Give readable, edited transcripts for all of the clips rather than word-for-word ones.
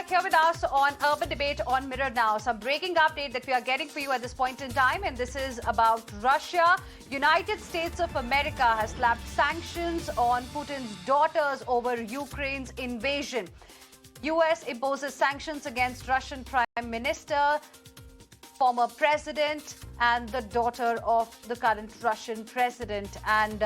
back here with us on Urban Debate on Mirror Now. Some breaking update that we are getting for you at this point in time, and this is about Russia. United States of America has slapped sanctions on Putin's daughters over Ukraine's invasion. US imposes sanctions against Russian Prime Minister, former president, and the daughter of the current Russian president. And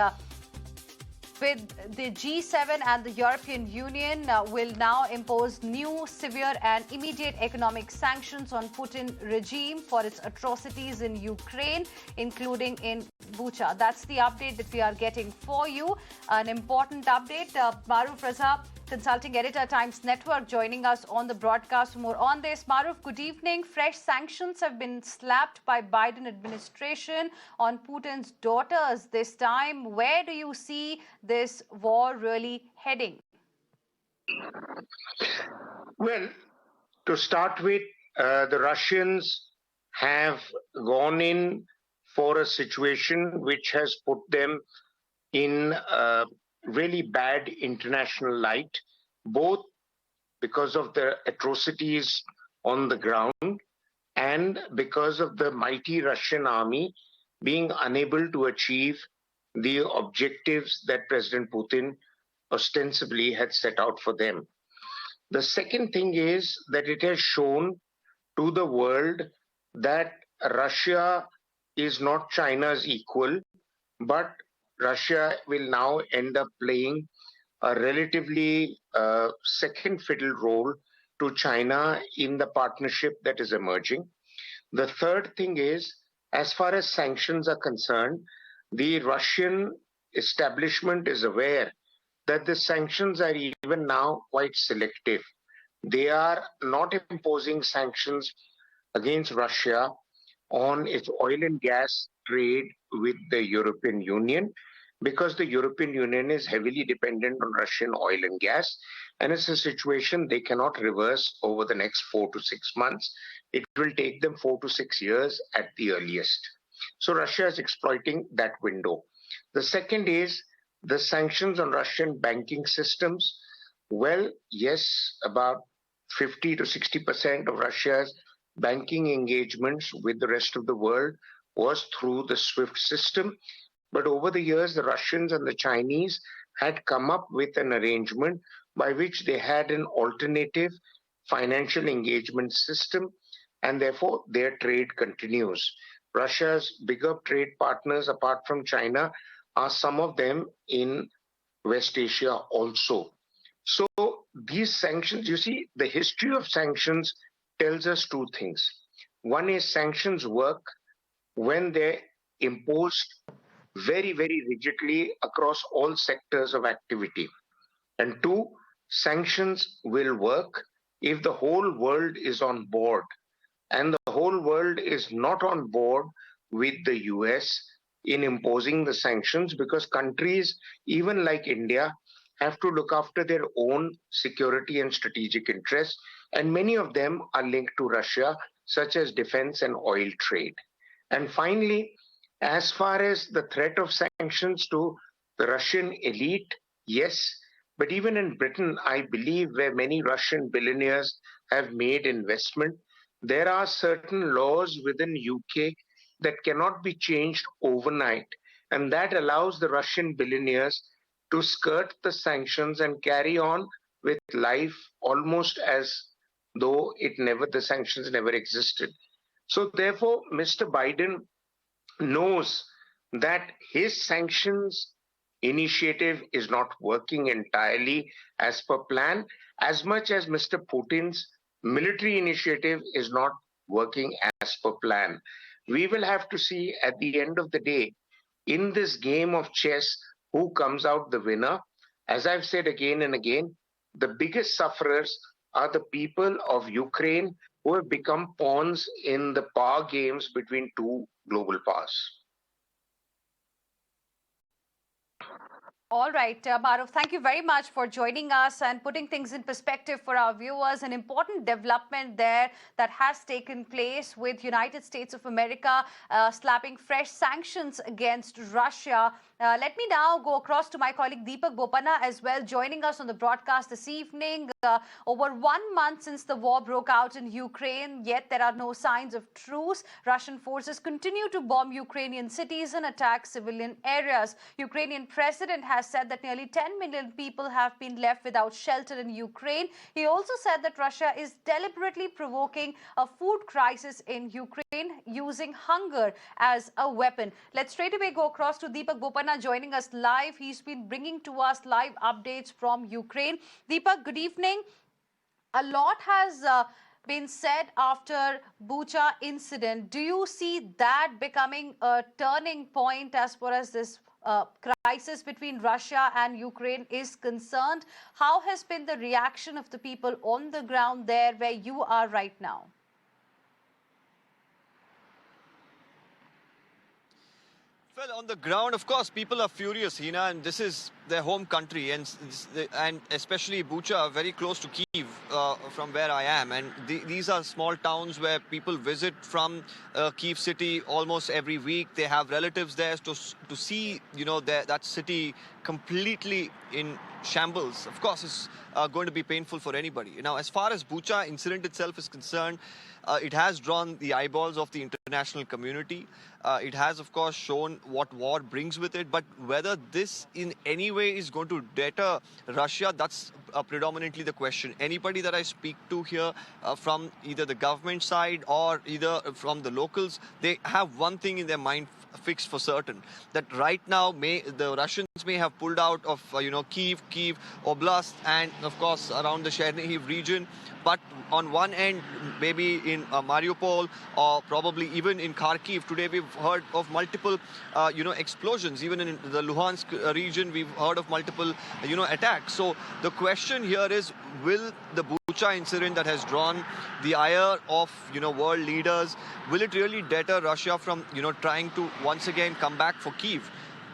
with the G7 and the European Union will now impose new, severe and immediate economic sanctions on Putin regime for its atrocities in Ukraine, including in Bucha. That's the update that we are getting for you. An important update. Maroof Raza, consulting editor, Times Network, joining us on the broadcast. For more on this, Maroof, good evening. Fresh sanctions have been slapped by Biden administration on Putin's daughters this time. Where do you see this war really heading? Well, to start with, the Russians have gone in for a situation which has put them in really bad international light, both because of the atrocities on the ground and because of the mighty Russian army being unable to achieve the objectives that President Putin ostensibly had set out for them. The second thing is that it has shown to the world that Russia is not China's equal, but Russia will now end up playing a relatively second fiddle role to China in the partnership that is emerging. The third thing is, as far as sanctions are concerned, the Russian establishment is aware that the sanctions are even now quite selective. They are not imposing sanctions against Russia on its oil and gas trade with the European Union, because the European Union is heavily dependent on Russian oil and gas, and it's a situation they cannot reverse over the next 4 to 6 months. It will take them 4 to 6 years at the earliest. So Russia is exploiting that window. The second is the sanctions on Russian banking systems. Well, yes, about 50 to 60% of Russia's banking engagements with the rest of the world was through the SWIFT system. But over the years, the Russians and the Chinese had come up with an arrangement by which they had an alternative financial engagement system, and therefore their trade continues. Russia's bigger trade partners, apart from China, are some of them in West Asia also. So these sanctions, you see, the history of sanctions tells us two things. One is sanctions work when they're imposed very, very rigidly across all sectors of activity. And two, sanctions will work if the whole world is on board. And the whole world is not on board with the US in imposing the sanctions, because countries, even like India, have to look after their own security and strategic interests. And many of them are linked to Russia, such as defense and oil trade. And finally, as far as the threat of sanctions to the Russian elite, yes, but even in Britain, I believe, where many Russian billionaires have made investment, there are certain laws within UK that cannot be changed overnight, and that allows the Russian billionaires to skirt the sanctions and carry on with life almost as though the sanctions never existed. So therefore, Mr. Biden knows that his sanctions initiative is not working entirely as per plan, as much as Mr. Putin's military initiative is not working as per plan. We will have to see at the end of the day, in this game of chess, who comes out the winner. As I've said again and again, the biggest sufferers are the people of Ukraine, who have become pawns in the power games between two global powers. All right, Maroof, thank you very much for joining us and putting things in perspective for our viewers. An important development there that has taken place with United States of America slapping fresh sanctions against Russia. Let me now go across to my colleague Deepak Bopanna as well, joining us on the broadcast this evening. Over 1 month since the war broke out in Ukraine, yet there are no signs of truce. Russian forces continue to bomb Ukrainian cities and attack civilian areas. Ukrainian president has said that nearly 10 million people have been left without shelter in Ukraine. He also said that Russia is deliberately provoking a food crisis in Ukraine using hunger as a weapon. Let's straight away go across to Deepak Bopanna joining us live. He's been bringing to us live updates from Ukraine. Deepak, good evening. A lot has been said after Bucha incident. Do you see that becoming a turning point as far as this crisis between Russia and Ukraine is concerned? How has been the reaction of the people on the ground there where you are right now? Well, on the ground, of course, people are furious, Heena, and this is their home country, and especially Bucha, very close to Kyiv, from where I am. And these are small towns where people visit from Kyiv city almost every week. They have relatives there to see, that city completely in shambles. Of course, it's going to be painful for anybody. Now, as far as Bucha incident itself is concerned, it has drawn the eyeballs of the international community. It has, of course, shown what war brings with it. But whether this in any way is going to deter Russia, that's predominantly the question. Anybody that I speak to here from either the government side or either from the locals, they have one thing in their mind fixed for certain, that right now the Russians may have pulled out of Kyiv Oblast and of course around the Chernihiv region, but on one end maybe in Mariupol or probably even in Kharkiv. Today we've heard of multiple explosions. Even in the Luhansk region we've heard of multiple attacks. So the question here is, will the Bucha incident that has drawn the ire of world leaders, will it really deter Russia from trying to once again come back for Kyiv?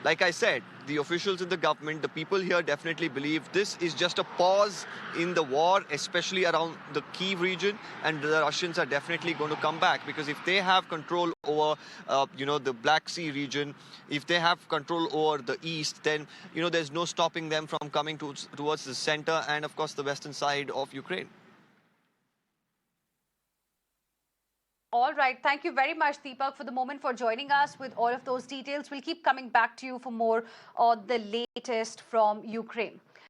Like I said, the officials in the government, the people here definitely believe this is just a pause in the war, especially around the Kyiv region, and the Russians are definitely going to come back, because if they have control over, the Black Sea region, if they have control over the east, then, there's no stopping them from coming towards the center and, of course, the western side of Ukraine. All right. Thank you very much, Deepak, for the moment for joining us with all of those details. We'll keep coming back to you for more on the latest from Ukraine.